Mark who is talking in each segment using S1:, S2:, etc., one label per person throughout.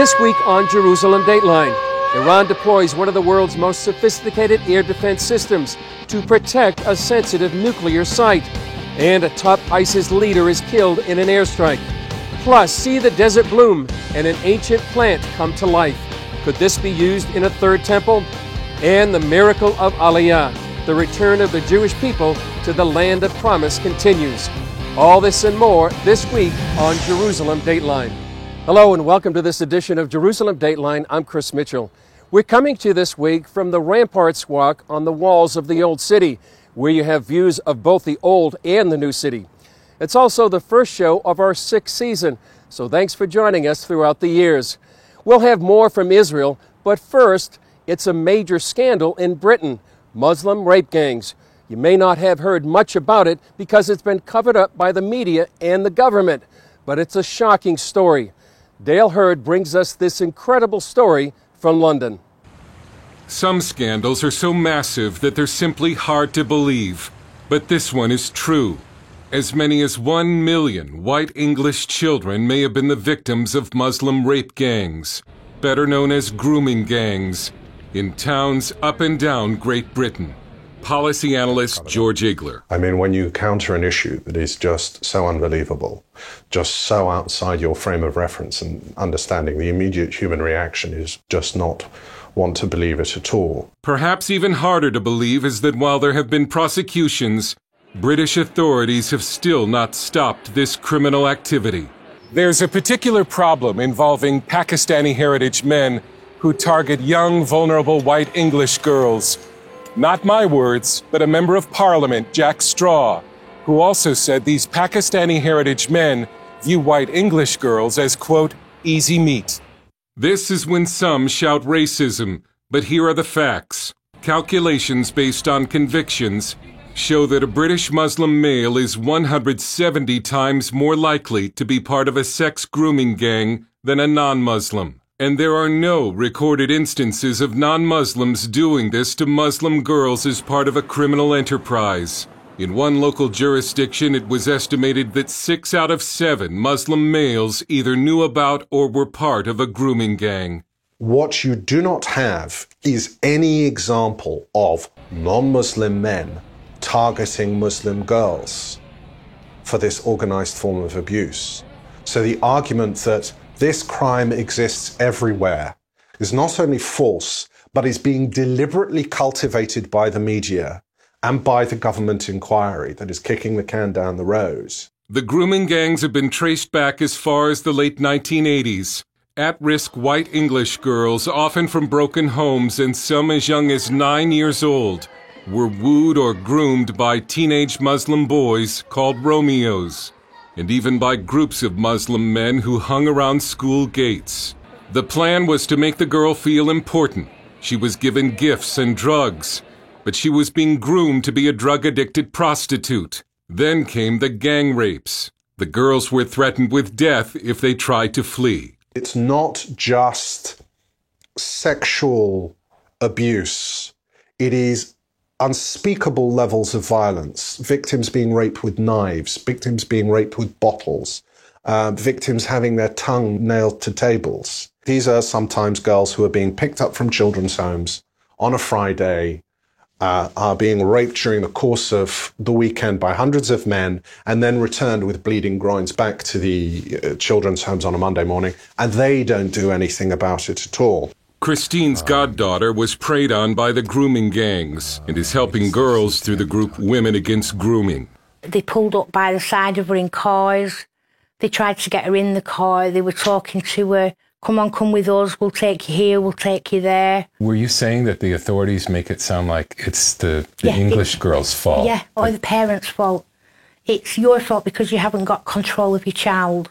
S1: This week on Jerusalem Dateline, Iran deploys one of the world's most sophisticated air defense systems to protect a sensitive nuclear site. And a top ISIS leader is killed in an airstrike. Plus, see the desert bloom and an ancient plant come to life. Could this be used in a third temple? And the miracle of Aliyah, the return of the Jewish people to the land of promise, continues. All this and more this week on Jerusalem Dateline. Hello and welcome to this edition of Jerusalem Dateline. I'm Chris Mitchell. We're coming to you this week from the Ramparts Walk on the walls of the Old City, where you have views of both the old and the new city. It's also the first show of our 6th season, so thanks for joining us throughout the years. We'll have more from Israel, but first, it's a major scandal in Britain, Muslim rape gangs. You may not have heard much about it because it's been covered up by the media and the government, but it's a shocking story. Dale Hurd brings us this incredible story from London.
S2: Some scandals are so massive that they're simply hard to believe. But this one is true. As many as 1 million white English children may have been the victims of Muslim rape gangs, better known as grooming gangs, in towns up and down Great Britain. Policy analyst George Igler.
S3: I mean, when you counter an issue that is just so unbelievable, just so outside your frame of reference and understanding, the immediate human reaction is just not want to believe it at all.
S2: Perhaps even harder to believe is that while there have been prosecutions, British authorities have still not stopped this criminal activity. There's a particular problem involving Pakistani heritage men who target young, vulnerable white English girls. Not my words, but a member of Parliament, Jack Straw, who also said these Pakistani heritage men view white English girls as, quote, easy meat. This is when some shout racism, but here are the facts. Calculations based on convictions show that a British Muslim male is 170 times more likely to be part of a sex grooming gang than a non-Muslim. And there are no recorded instances of non-Muslims doing this to Muslim girls as part of a criminal enterprise. In one local jurisdiction, it was estimated that 6 out of 7 Muslim males either knew about or were part of a grooming gang.
S3: What you do not have is any example of non-Muslim men targeting Muslim girls for this organized form of abuse. So the argument that this crime exists everywhere is not only false, but is being deliberately cultivated by the media and by the government inquiry that is kicking the can down the road.
S2: The grooming gangs have been traced back as far as the late 1980s. At-risk white English girls, often from broken homes and some as young as 9 years old, were wooed or groomed by teenage Muslim boys called Romeos, and even by groups of Muslim men who hung around school gates. The plan was to make the girl feel important. She was given gifts and drugs, but she was being groomed to be a drug-addicted prostitute. Then came the gang rapes. The girls were threatened with death if they tried to flee.
S3: It's not just sexual abuse. It is unspeakable levels of violence, victims being raped with knives, victims being raped with bottles, victims having their tongue nailed to tables. These are sometimes girls who are being picked up from children's homes on a Friday, are being raped during the course of the weekend by hundreds of men, and then returned with bleeding groins back to the children's homes on a Monday morning, and they don't do anything about it at all.
S2: Christine's goddaughter was preyed on by the grooming gangs and is helping girls through the group Women Against Grooming.
S4: They pulled up by the side of her in cars. They tried to get her in the car. They were talking to her, come on, come with us, we'll take you here, we'll take you there.
S5: Were you saying that the authorities make it sound like it's the English girl's fault?
S4: Yeah, or the parents' fault. It's your fault because you haven't got control of your child.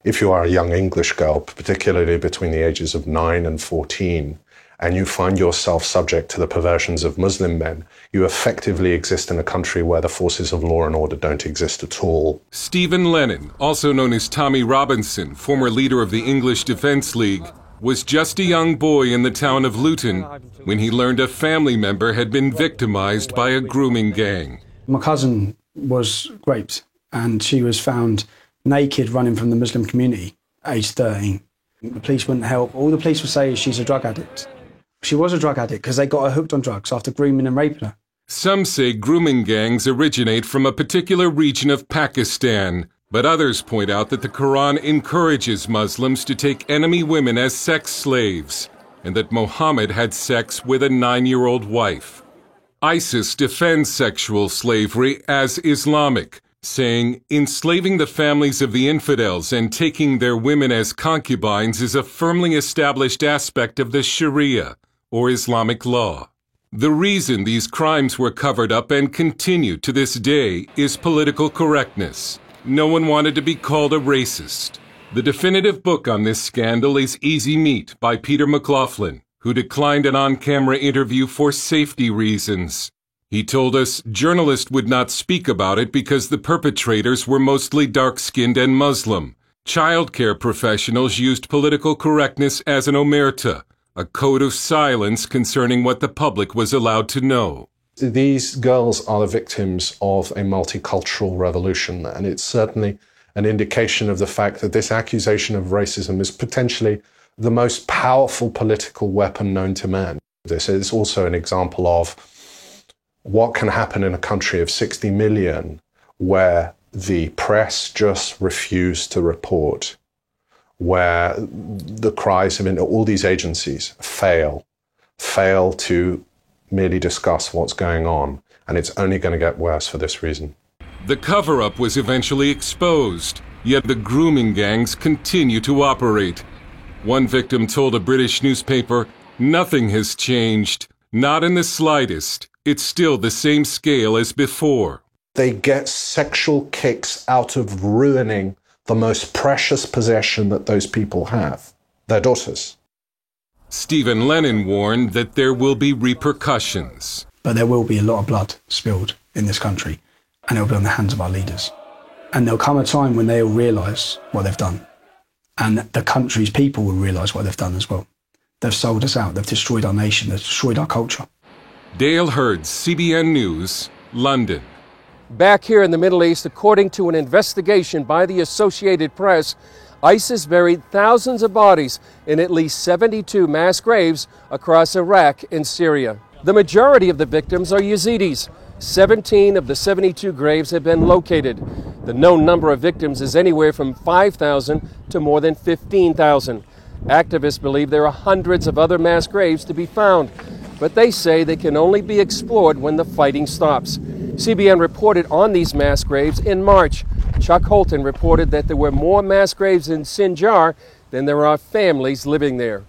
S3: If you are a young English girl, particularly between the ages of 9 and 14, and you find yourself subject to the perversions of Muslim men, you effectively exist in a country where the forces of law and order don't exist at all.
S2: Stephen Lennon, also known as Tommy Robinson, former leader of the English Defence League, was just a young boy in the town of Luton when he learned a family member had been victimized by a grooming gang.
S6: My cousin was raped and she was found naked running from the Muslim community, aged 13. The police wouldn't help. All the police would say is she's a drug addict. She was a drug addict because they got her hooked on drugs after grooming and raping her.
S2: Some say grooming gangs originate from a particular region of Pakistan, but others point out that the Quran encourages Muslims to take enemy women as sex slaves, and that Muhammad had sex with a 9-year-old wife. ISIS defends sexual slavery as Islamic, saying enslaving the families of the infidels and taking their women as concubines is a firmly established aspect of the Sharia, or Islamic law. The reason these crimes were covered up and continue to this day is political correctness. No one wanted to be called a racist. The definitive book on this scandal is Easy Meat by Peter McLaughlin, who declined an on-camera interview for safety reasons. He told us journalists would not speak about it because the perpetrators were mostly dark-skinned and Muslim. Childcare professionals used political correctness as an omerta, a code of silence concerning what the public was allowed to know.
S3: These girls are the victims of a multicultural revolution, and it's certainly an indication of the fact that this accusation of racism is potentially the most powerful political weapon known to man. This is also an example of what can happen in a country of 60 million where the press just refuse to report, where the cries of all these agencies fail to merely discuss what's going on, and it's only going to get worse for this reason.
S2: The cover-up was eventually exposed, yet the grooming gangs continue to operate. One victim told a British newspaper, "Nothing has changed, not in the slightest. It's still the same scale as before."
S3: They get sexual kicks out of ruining the most precious possession that those people have, their daughters.
S2: Stephen Lennon warned that there will be repercussions.
S6: But there will be a lot of blood spilled in this country, and it'll be on the hands of our leaders. And there'll come a time when they'll realise what they've done. And the country's people will realise what they've done as well. They've sold us out, they've destroyed our nation, they've destroyed our culture.
S2: Dale Hurd, CBN News, London.
S1: Back here in the Middle East, according to an investigation by the Associated Press, ISIS buried thousands of bodies in at least 72 mass graves across Iraq and Syria. The majority of the victims are Yazidis. 17 of the 72 graves have been located. The known number of victims is anywhere from 5,000 to more than 15,000. Activists believe there are hundreds of other mass graves to be found, but they say they can only be explored when the fighting stops. CBN reported on these mass graves in March. Chuck Holton reported that there were more mass graves in Sinjar than there are families living there.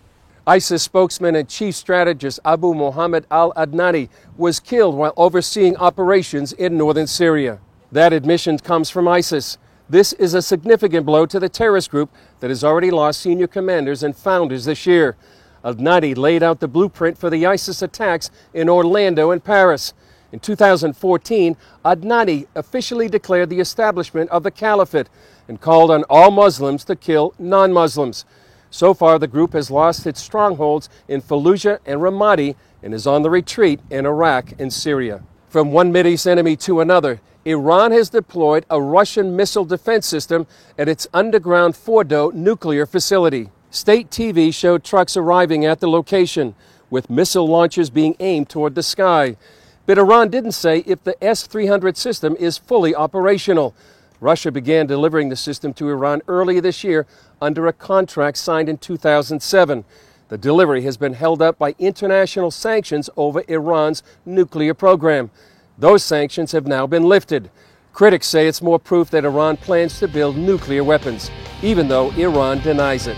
S1: ISIS spokesman and chief strategist Abu Muhammad al-Adnani was killed while overseeing operations in northern Syria. That admission comes from ISIS. This is a significant blow to the terrorist group that has already lost senior commanders and founders this year. Al-Adnani laid out the blueprint for the ISIS attacks in Orlando and Paris. In 2014, Adnani officially declared the establishment of the caliphate and called on all Muslims to kill non-Muslims. So far, the group has lost its strongholds in Fallujah and Ramadi and is on the retreat in Iraq and Syria. From one Mideast enemy to another, Iran has deployed a Russian missile defense system at its underground Fordo nuclear facility. State TV showed trucks arriving at the location, with missile launchers being aimed toward the sky. But Iran didn't say if the S-300 system is fully operational. Russia began delivering the system to Iran earlier this year under a contract signed in 2007. The delivery has been held up by international sanctions over Iran's nuclear program. Those sanctions have now been lifted. Critics say it's more proof that Iran plans to build nuclear weapons, even though Iran denies it.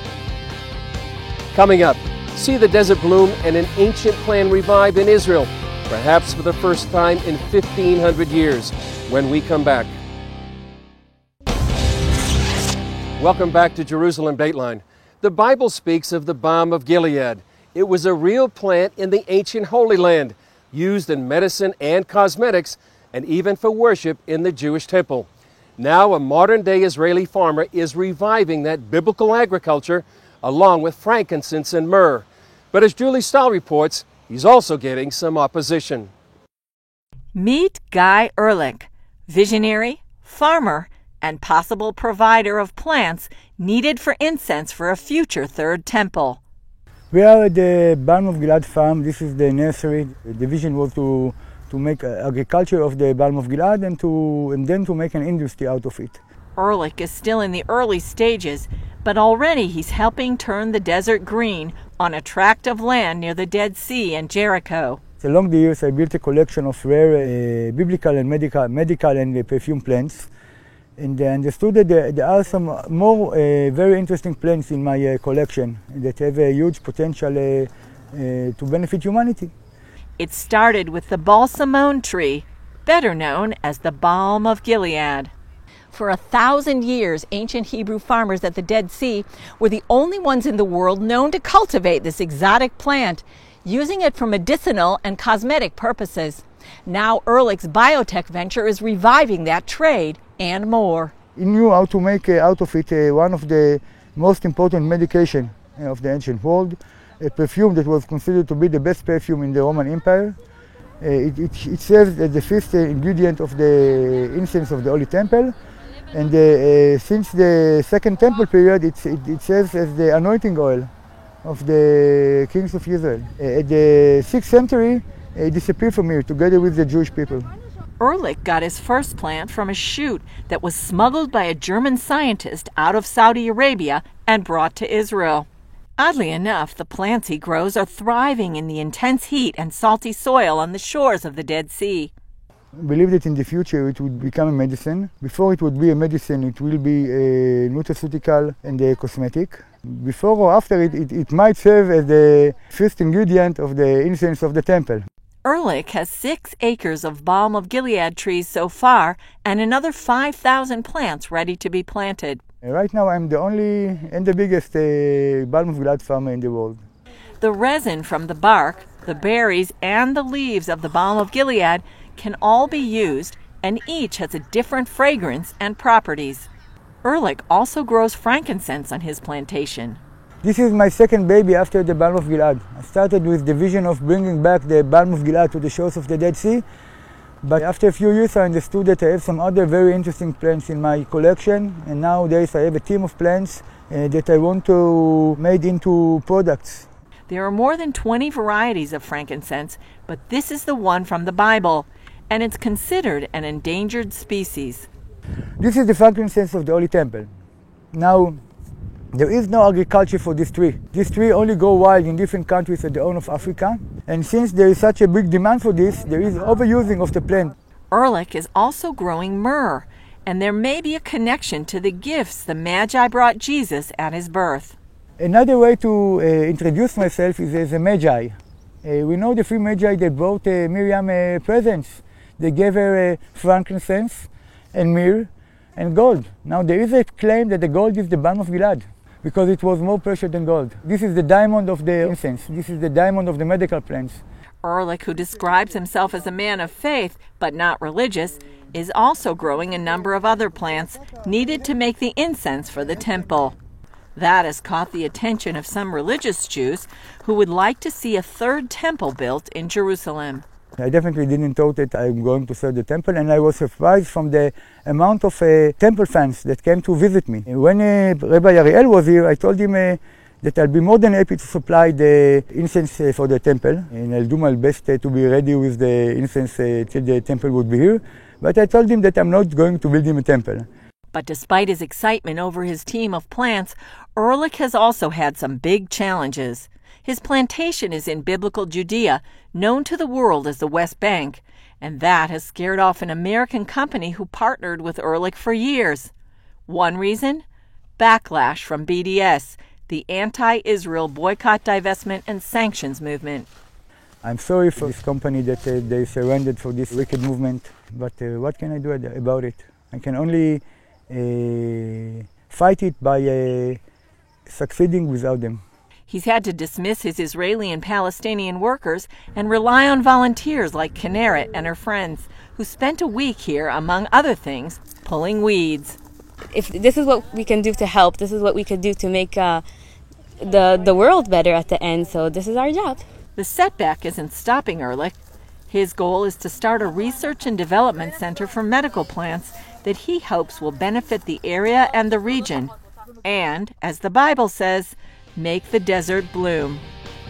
S1: Coming up, see the desert bloom and an ancient plan revive in Israel, perhaps for the first time in 1,500 years, when we come back. Welcome back to Jerusalem Dateline. The Bible speaks of the Balm of Gilead. It was a real plant in the ancient Holy Land, used in medicine and cosmetics, and even for worship in the Jewish temple. Now a modern-day Israeli farmer is reviving that biblical agriculture along with frankincense and myrrh. But as Julie Stahl reports, he's also getting some opposition.
S7: Meet Guy Ehrlich, visionary, farmer, and possible provider of plants needed for incense for a future third temple.
S8: We are at the Balm of Gilead farm. This is the nursery. The vision was to make agriculture of the Balm of Gilead and then to make an industry out of it.
S7: Ehrlich is still in the early stages, but already he's helping turn the desert green on a tract of land near the Dead Sea and Jericho.
S8: Along the years, I built a collection of rare biblical and medical and perfume plants. And I understood that there are some more very interesting plants in my collection that have a huge potential to benefit humanity.
S7: It started with the balsamone tree, better known as the Balm of Gilead. For 1,000 years, ancient Hebrew farmers at the Dead Sea were the only ones in the world known to cultivate this exotic plant, using it for medicinal and cosmetic purposes. Now Ehrlich's biotech venture is reviving that trade and more.
S8: He knew how to make out of it one of the most important medication of the ancient world, a perfume that was considered to be the best perfume in the Roman Empire. It serves as the fifth ingredient of the incense of the Holy Temple. And since the Second Temple period, it serves as the anointing oil of the kings of Israel. At the 6th century, it disappeared from here together with the Jewish people.
S7: Ehrlich got his first plant from a shoot that was smuggled by a German scientist out of Saudi Arabia and brought to Israel. Oddly enough, the plants he grows are thriving in the intense heat and salty soil on the shores of the Dead Sea.
S8: I believe that in the future it would become a medicine. Before it would be a medicine, it will be a nutraceutical and a cosmetic. Before or after it might serve as the first ingredient of the incense of the temple.
S7: Ehrlich has 6 acres of Balm of Gilead trees so far and another 5,000 plants ready to be planted.
S8: Right now I'm the only and the biggest Balm of Gilead farmer in the world.
S7: The resin from the bark, the berries, and the leaves of the Balm of Gilead can all be used, and each has a different fragrance and properties. Ehrlich also grows frankincense on his plantation.
S8: This is my second baby after the Balm of Gilead. I started with the vision of bringing back the Balm of Gilead to the shores of the Dead Sea, but after a few years I understood that I have some other very interesting plants in my collection, and nowadays I have a team of plants that I want to make into products.
S7: There are more than 20 varieties of frankincense, but this is the one from the Bible, and it's considered an endangered species.
S8: This is the frankincense of the Holy Temple. Now, there is no agriculture for this tree. This tree only grows wild in different countries at the Horn of Africa. And since there is such a big demand for this, there is overusing of the plant.
S7: Ehrlich is also growing myrrh, and there may be a connection to the gifts the Magi brought Jesus at his birth.
S8: Another way to introduce myself is as a Magi. We know the 3 Magi that brought Miriam presents. They gave her frankincense and myrrh and gold. Now there is a claim that the gold is the Balm of Gilead because it was more precious than gold. This is the diamond of the incense. This is the diamond of the medical plants.
S7: Ehrlich, who describes himself as a man of faith but not religious, is also growing a number of other plants needed to make the incense for the temple. That has caught the attention of some religious Jews who would like to see a third temple built in Jerusalem.
S8: I definitely didn't thought that I'm going to serve the temple, and I was surprised from the amount of temple fans that came to visit me. When Rabbi Ariel was here, I told him that I'll be more than happy to supply the incense for the temple, and I'll do my best to be ready with the incense till the temple would be here. But I told him that I'm not going to build him a temple.
S7: But despite his excitement over his team of plants, Ehrlich has also had some big challenges. His plantation is in biblical Judea, known to the world as the West Bank, and that has scared off an American company who partnered with Ehrlich for years. One reason? Backlash from BDS, the anti-Israel boycott, divestment, and sanctions movement.
S8: I'm sorry for this company that they surrendered for this wicked movement, but what can I do about it? I can only fight it by succeeding without them.
S7: He's had to dismiss his Israeli and Palestinian workers and rely on volunteers like Kinneret and her friends, who spent a week here, among other things, pulling weeds.
S9: If this is what we can do to help, this is what we could do to make the world better at the end, so this is our job.
S7: The setback isn't stopping Ehrlich. His goal is to start a research and development center for medical plants that he hopes will benefit the area and the region, and, as the Bible says, make the desert bloom.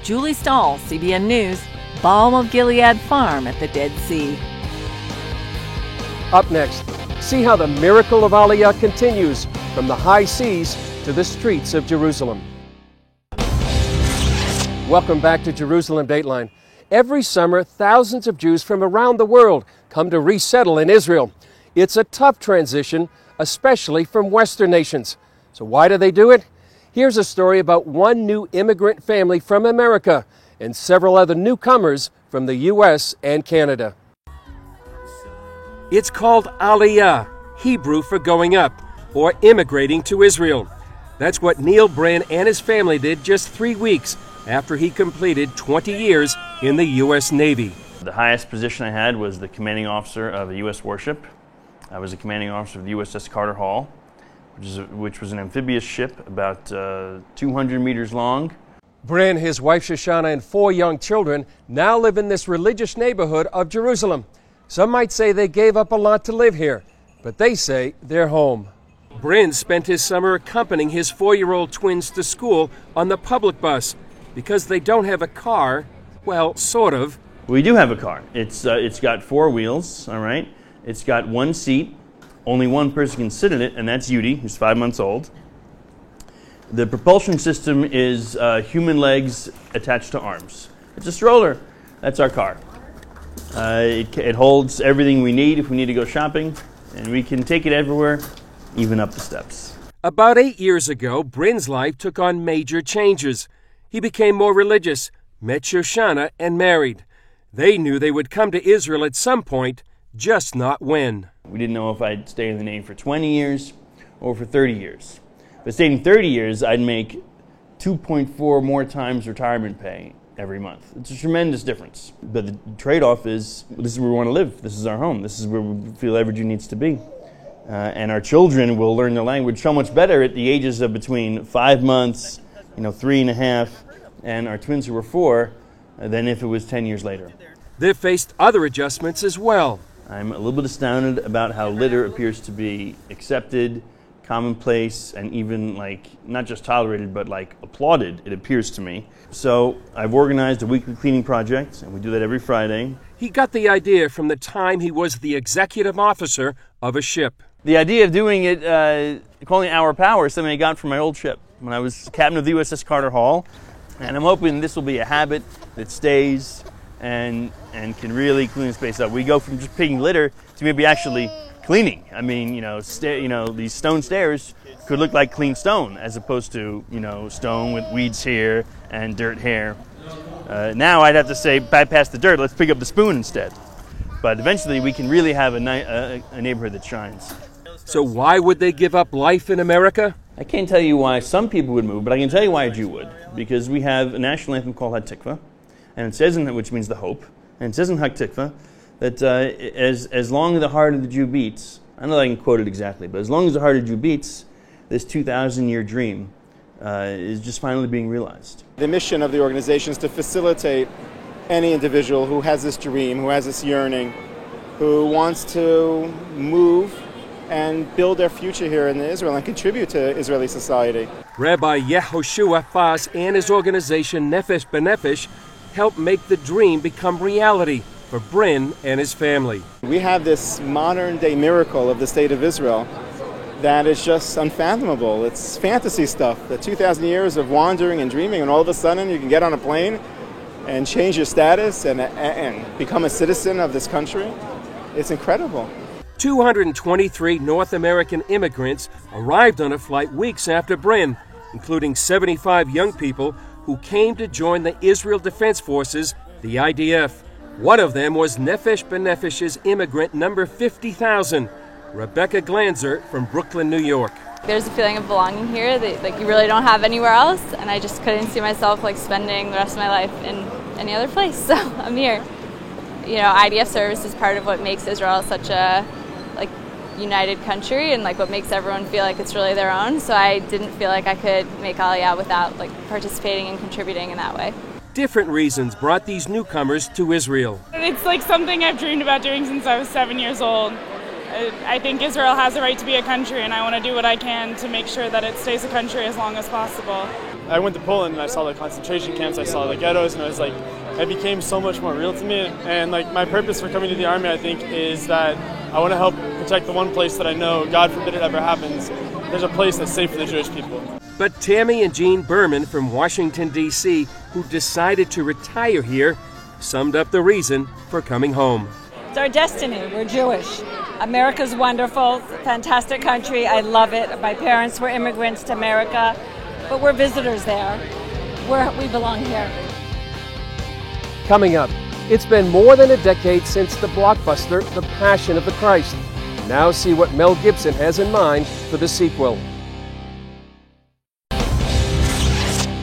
S7: Julie Stahl, CBN News, Balm of Gilead Farm at the Dead Sea.
S1: Up next, see how the miracle of Aliyah continues from the high seas to the streets of Jerusalem. Welcome back to Jerusalem Dateline. Every summer, thousands of Jews from around the world come to resettle in Israel. It's a tough transition, especially from Western nations. So why do they do it? Here's a story about one new immigrant family from America and several other newcomers from the U.S. and Canada. It's called Aliyah, Hebrew for going up, or immigrating to Israel. That's what Neil Brand and his family did just 3 weeks after he completed 20 years in the U.S. Navy.
S10: The highest position I had was the commanding officer of a U.S. warship. I was the commanding officer of the USS Carter Hall, which was an amphibious ship about 200 meters long.
S1: Brand, his wife Shoshana, and 4 young children now live in this religious neighborhood of Jerusalem. Some might say they gave up a lot to live here, but they say they're home. Brand spent his summer accompanying his 4-year-old twins to school on the public bus. Because they don't have a car, well, sort of.
S10: We do have a car. It's got 4 wheels, all right? It's got 1 seat. Only one person can sit in it, and that's Yudi, who's 5 months old. The propulsion system is human legs attached to arms. It's a stroller. That's our car. It holds everything we need if we need to go shopping, and we can take it everywhere, even up the steps.
S1: About 8 years ago, Bryn's life took on major changes. He became more religious, met Shoshana, and married. They knew they would come to Israel at some point, just not when.
S10: We didn't know if I'd stay in the Navy for 20 years or for 30 years. If I stayed in 30 years, I'd make 2.4 more times retirement pay every month. It's a tremendous difference. But the trade-off is, this is where we want to live. This is our home. This is where we feel every Jew needs to be. And our children will learn the language so much better at the ages of between 5 months, 3.5, and our twins who were 4, than if it was 10 years later.
S1: They've faced other adjustments as well.
S10: I'm a little bit astounded about how litter appears to be accepted, commonplace, and even not just tolerated, but applauded, it appears to me. So I've organized a weekly cleaning project, and we do that every Friday.
S1: He got the idea from the time he was the executive officer of a ship.
S10: The idea of doing it, calling it Our Power, is something I got from my old ship when I was captain of the USS Carter Hall. And I'm hoping this will be a habit that stays and can really clean the space up. We go from just picking litter to maybe actually cleaning. I mean, these stone stairs could look like clean stone as opposed to, stone with weeds here and dirt here. Now I'd have to say, bypass the dirt, let's pick up the spoon instead. But eventually we can really have a neighborhood that shines.
S1: So why would they give up life in America?
S10: I can't tell you why some people would move, but I can tell you why a Jew would. Because we have a national anthem called Hatikva, and it says in it, which means the hope, and it says in Hatikva that as long as the heart of the Jew beats, I don't know that I can quote it exactly, but as long as the heart of the Jew beats, this 2,000-year dream is just finally being realized.
S11: The mission of the organization is to facilitate any individual who has this dream, who has this yearning, who wants to move and build their future here in Israel and contribute to Israeli society.
S1: Rabbi Yehoshua Faz and his organization Nefesh B'Nefesh helped make the dream become reality for Bryn and his family.
S11: We have this modern-day miracle of the state of Israel that is just unfathomable. It's fantasy stuff. The 2,000 years of wandering and dreaming, and all of a sudden you can get on a plane and change your status and become a citizen of this country. It's incredible.
S1: 223 North American immigrants arrived on a flight weeks after Bryn, including 75 young people who came to join the Israel Defense Forces, the IDF. One of them was Nefesh B'Nefesh's immigrant number 50,000, Rebecca Glanzer from Brooklyn, New York.
S12: There's a feeling of belonging here that you really don't have anywhere else, and I just couldn't see myself spending the rest of my life in any other place, so I'm here. IDF service is part of what makes Israel such a united country and what makes everyone feel like it's really their own, so I didn't feel like I could make Aliyah without participating and contributing in that way.
S1: Different reasons brought these newcomers to Israel.
S13: It's something I've dreamed about doing since I was 7 years old. I think Israel has a right to be a country, and I want to do what I can to make sure that it stays a country as long as possible.
S14: I went to Poland and I saw the concentration camps, I saw the ghettos, and it became so much more real to me. And my purpose for coming to the Army, I think, is that I want to help protect the one place that I know, God forbid it ever happens, there's a place that's safe for the Jewish people.
S1: But Tammy and Jean Berman from Washington, D.C., who decided to retire here, summed up the reason for coming home.
S15: It's our destiny. We're Jewish. America's wonderful, fantastic country. I love it. My parents were immigrants to America, but we're visitors there. We belong here.
S1: Coming up, it's been more than a decade since the blockbuster The Passion of the Christ. Now see what Mel Gibson has in mind for the sequel.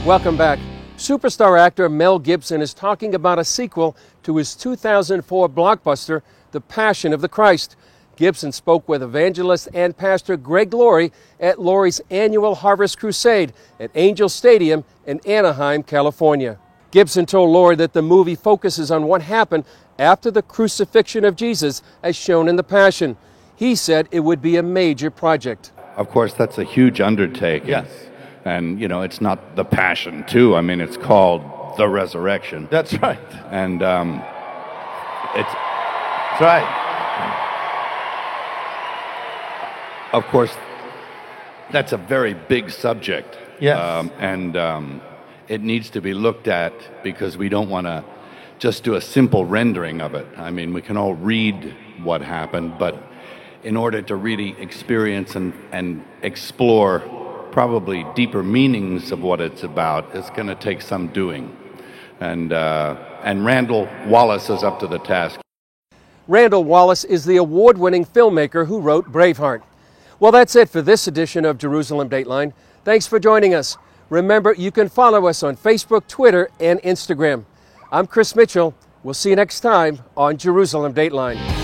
S1: Welcome back. Superstar actor Mel Gibson is talking about a sequel to his 2004 blockbuster, The Passion of the Christ. Gibson spoke with evangelist and pastor Greg Laurie at Laurie's annual Harvest Crusade at Angel Stadium in Anaheim, California. Gibson told Laurie that the movie focuses on what happened after the crucifixion of Jesus as shown in The Passion. He said it would be a major project.
S16: Of course, that's a huge undertaking. Yes. And, it's not the Passion, too. I mean, it's called the Resurrection.
S17: That's right.
S16: And
S17: That's right.
S16: Of course, that's a very big subject.
S17: Yes.
S16: It needs to be looked at because we don't want to just do a simple rendering of it. I mean, we can all read what happened, but in order to really experience and explore probably deeper meanings of what it's about, it's going to take some doing. And Randall Wallace is up to the task.
S1: Randall Wallace is the award-winning filmmaker who wrote Braveheart. Well, that's it for this edition of Jerusalem Dateline. Thanks for joining us. Remember, you can follow us on Facebook, Twitter, and Instagram. I'm Chris Mitchell. We'll see you next time on Jerusalem Dateline.